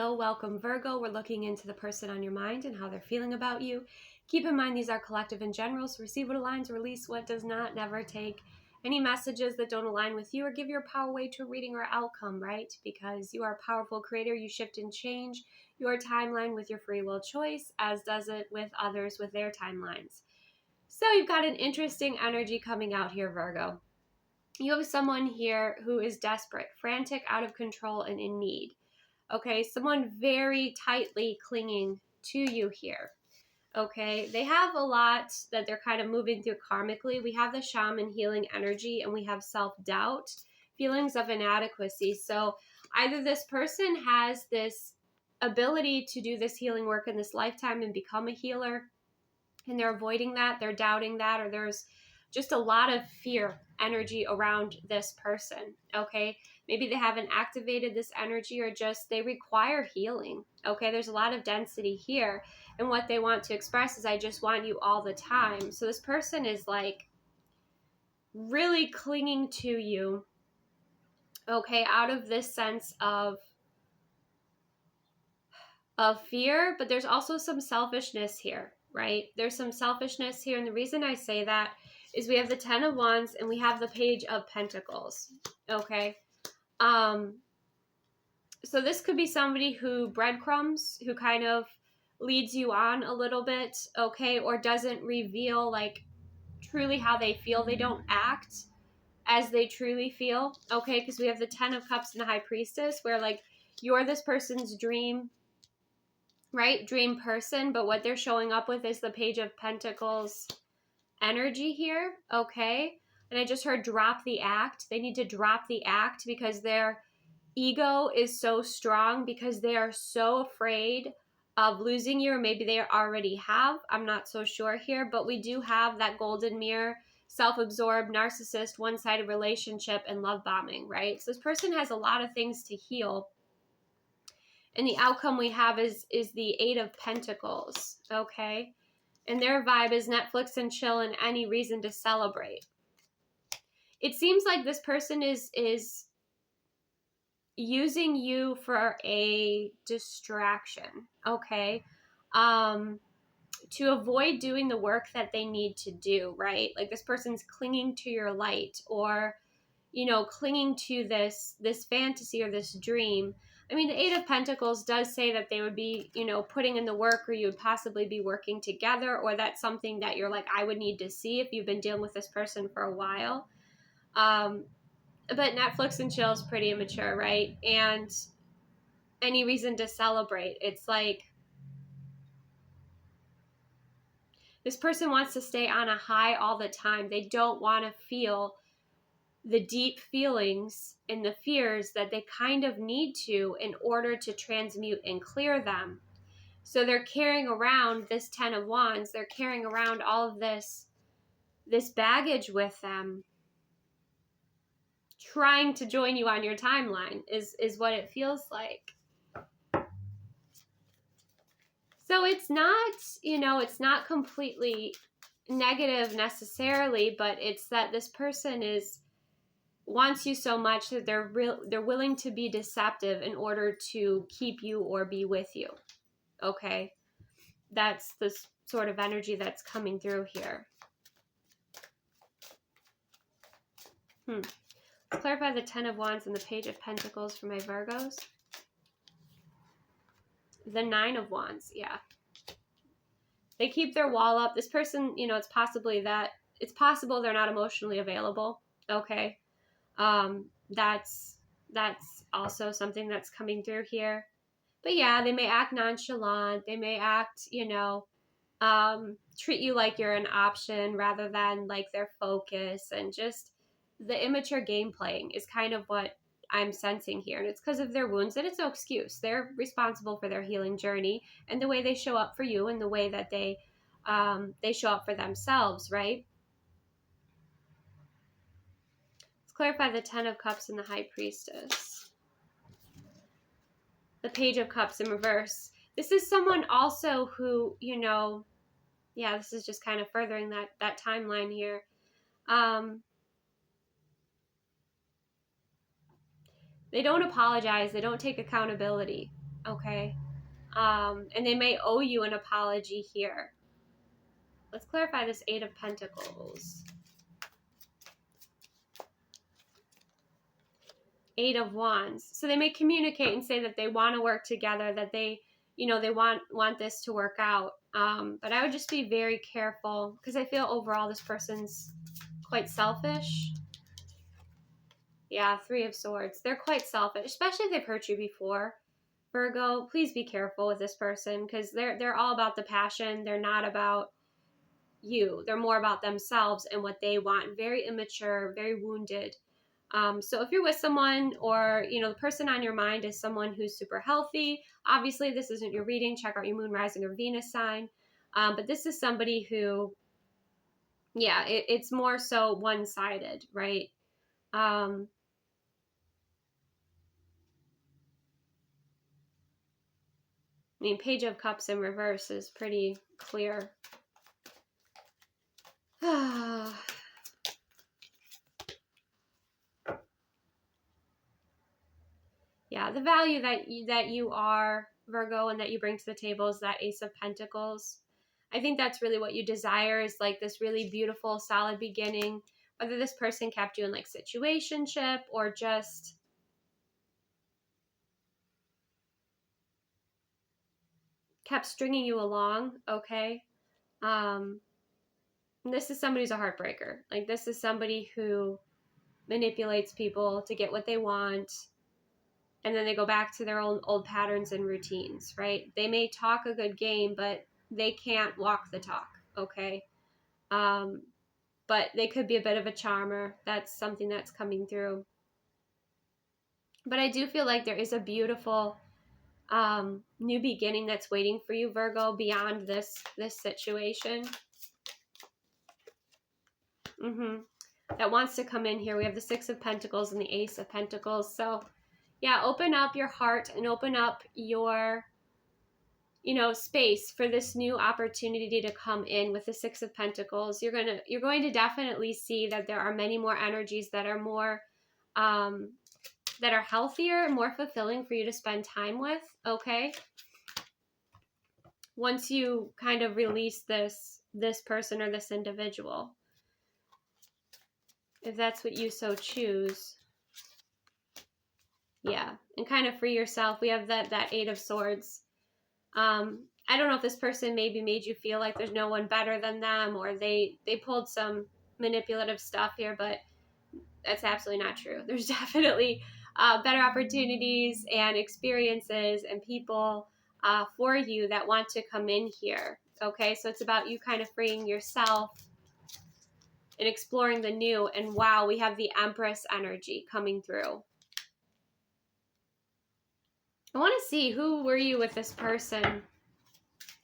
Hello, welcome Virgo. We're looking into the person on your mind and how they're feeling about you. Keep in mind these are collective in general, so receive what aligns, release what does not. Never take any messages that don't align with you or give your power away to a reading or outcome, right? Because you are a powerful creator. You shift and change your timeline with your free will choice, as does it with others with their timelines. So you've got an interesting energy coming out here, Virgo. You have someone here who is desperate, frantic, out of control, and in need. Okay, someone very tightly clinging to you here. Okay, they have a lot that they're kind of moving through karmically. We have the shaman healing energy, and we have self-doubt, feelings of inadequacy. So either this person has this ability to do this healing work in this lifetime and become a healer, and they're avoiding that, they're doubting that, or there's just a lot of fear energy around this person. Okay, maybe they haven't activated this energy, or just they require healing. Okay, there's a lot of density here, and what they want to express is, I just want you all the time. So this person is like really clinging to you, okay, out of this sense of fear, but there's also some selfishness here, right? There's some selfishness here, and the reason I say that is we have the 10 of Wands and we have the Page of Pentacles, okay? So this could be somebody who breadcrumbs, who kind of leads you on a little bit, okay, or doesn't reveal like truly how they feel. They don't act as they truly feel, okay? Because we have the 10 of Cups and the High Priestess, where like you're this person's dream, right? Dream person, but what they're showing up with is the Page of Pentacles energy here, okay? And I just heard drop the act. They need to drop the act because their ego is so strong, because they are so afraid of losing you, or maybe they already have. I'm not so sure here, but we do have that golden mirror, self-absorbed, narcissist, one-sided relationship, and love bombing, right? So this person has a lot of things to heal. And the outcome we have is the 8 of Pentacles, okay? And their vibe is Netflix and chill and any reason to celebrate. It seems like this person is using you for a distraction, okay? To avoid doing the work that they need to do, right? Like this person's clinging to your light, or, you know, clinging to this fantasy or this dream. I mean, the 8 of Pentacles does say that they would be, you know, putting in the work, or you would possibly be working together, or that's something that you're like, I would need to see if you've been dealing with this person for a while. But Netflix and chill is pretty immature, right? And any reason to celebrate. It's like this person wants to stay on a high all the time. They don't want to feel the deep feelings and the fears that they kind of need to in order to transmute and clear them. So they're carrying around this 10 of Wands. They're carrying around all of this baggage with them, trying to join you on your timeline is what it feels like. So it's not, you know, it's not completely negative necessarily, but it's that this person wants you so much that they're willing to be deceptive in order to keep you or be with you. Okay? That's the sort of energy that's coming through here. Let's clarify the 10 of Wands and the Page of Pentacles for my Virgos. The 9 of Wands, yeah. They keep their wall up. This person, you know, it's possible they're not emotionally available. Okay. That's also something that's coming through here. But yeah, they may act nonchalant. They may act, you know, treat you like you're an option rather than like their focus, and just the immature game playing is kind of what I'm sensing here. And it's because of their wounds, and it's no excuse. They're responsible for their healing journey and the way they show up for you and the way that they show up for themselves, right? Let's clarify the 10 of Cups and the High Priestess. The Page of Cups in reverse. This is someone also who, you know, yeah, this is just kind of furthering that timeline here. They don't apologize. They don't take accountability. okay? And they may owe you an apology here. Let's clarify this Eight of Pentacles. Eight of Wands. So they may communicate and say that they want to work together, that they, you know, they want this to work out. But I would just be very careful, because I feel overall this person's quite selfish. Yeah, Three of Swords. They're quite selfish, especially if they've hurt you before. Virgo, please be careful with this person, because they're all about the passion. They're not about you. They're more about themselves and what they want. Very immature, very wounded. So if you're with someone, or, you know, the person on your mind is someone who's super healthy, obviously this isn't your reading. Check out your moon, rising, or Venus sign. But this is somebody who, yeah, it's more so one-sided, right? I mean, Page of Cups in reverse is pretty clear. Yeah, the value that you are, Virgo, and that you bring to the table is that Ace of Pentacles. I think that's really what you desire, is like this really beautiful, solid beginning. Whether this person kept you in like situationship or just kept stringing you along, okay? This is somebody who's a heartbreaker. Like, this is somebody who manipulates people to get what they want, and then they go back to their own old patterns and routines, right? They may talk a good game, but they can't walk the talk, okay? But they could be a bit of a charmer. That's something that's coming through. But I do feel like there is a beautiful new beginning that's waiting for you, Virgo, beyond this situation. That wants to come in here. We have the Six of Pentacles and the Ace of Pentacles. So yeah, open up your heart and open up your, you know, space for this new opportunity to come in with the Six of Pentacles. You're going to definitely see that there are many more energies that are more that are healthier and more fulfilling for you to spend time with, okay? Once you kind of release this person or this individual, if that's what you so choose. Yeah, and kind of free yourself. We have that Eight of Swords. I don't know if this person maybe made you feel like there's no one better than them, or they pulled some manipulative stuff here, but that's absolutely not true. There's definitely better opportunities and experiences and people for you that want to come in here. Okay, so it's about you kind of freeing yourself and exploring the new. And wow, we have the Empress energy coming through. I want to see, who were you with this person?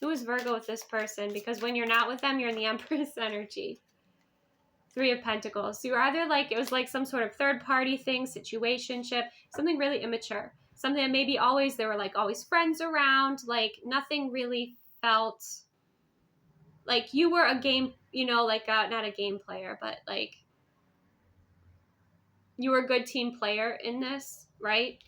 Who is Virgo with this person? Because when you're not with them, you're in the Empress energy. Three of Pentacles. So you're either like, it was like some sort of third party thing, situationship, something really immature. Something that maybe always, there were like always friends around, like nothing really felt like you were a game, you know, like not a game player, but like you were a good team player in this, right?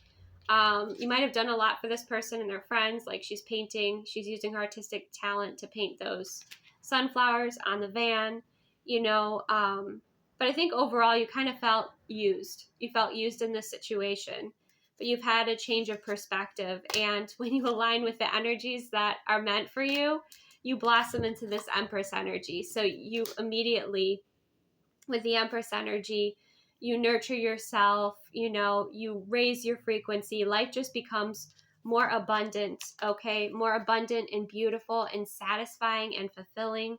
You might have done a lot for this person and their friends. Like, she's painting, she's using her artistic talent to paint those sunflowers on the van, you know. But I think overall you kind of felt used. You felt used in this situation, but you've had a change of perspective. And when you align with the energies that are meant for you, you blossom into this Empress energy. So you immediately, with the Empress energy, you nurture yourself, you know, you raise your frequency. Life just becomes more abundant, okay? More abundant and beautiful and satisfying and fulfilling,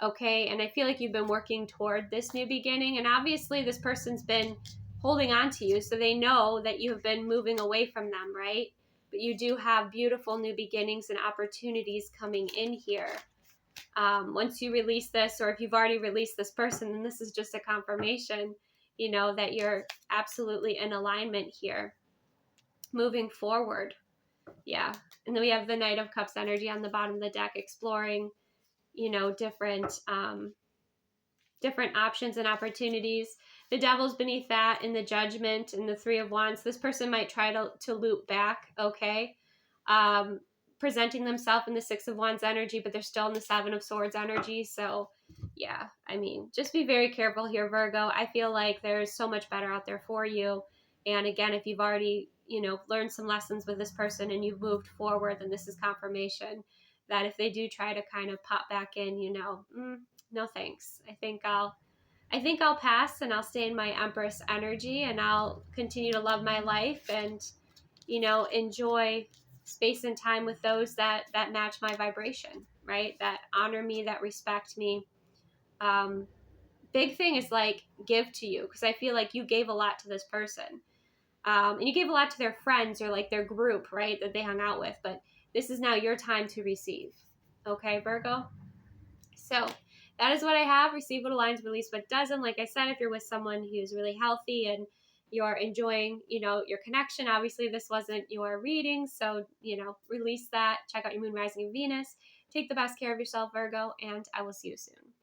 okay? And I feel like you've been working toward this new beginning. And obviously this person's been holding on to you, so they know that you have been moving away from them, right? But you do have beautiful new beginnings and opportunities coming in here. Once you release this, or if you've already released this person, then this is just a confirmation, you know, that you're absolutely in alignment here, moving forward. Yeah. And then we have the Knight of Cups energy on the bottom of the deck, exploring, you know, different options and opportunities. The Devil's beneath that, in the Judgment, and the Three of Wands. This person might try to loop back, okay? presenting themselves in the Six of Wands energy, but they're still in the Seven of Swords energy. So yeah, I mean, just be very careful here, Virgo. I feel like there's so much better out there for you. And again, if you've already, learned some lessons with this person and you've moved forward, then this is confirmation that if they do try to kind of pop back in, no thanks. I think I'll pass and I'll stay in my Empress energy and I'll continue to love my life and, enjoy space and time with those that match my vibration, right? That honor me, that respect me. Big thing is like give to you, because I feel like you gave a lot to this person. And you gave a lot to their friends or like their group, right? That they hung out with. But this is now your time to receive. Okay, Virgo? So that is what I have. Receive what aligns, release what doesn't. Like I said, if you're with someone who's really healthy and you're enjoying, your connection, obviously this wasn't your reading. So, release that. Check out your moon, rising, and Venus. Take the best care of yourself, Virgo, and I will see you soon.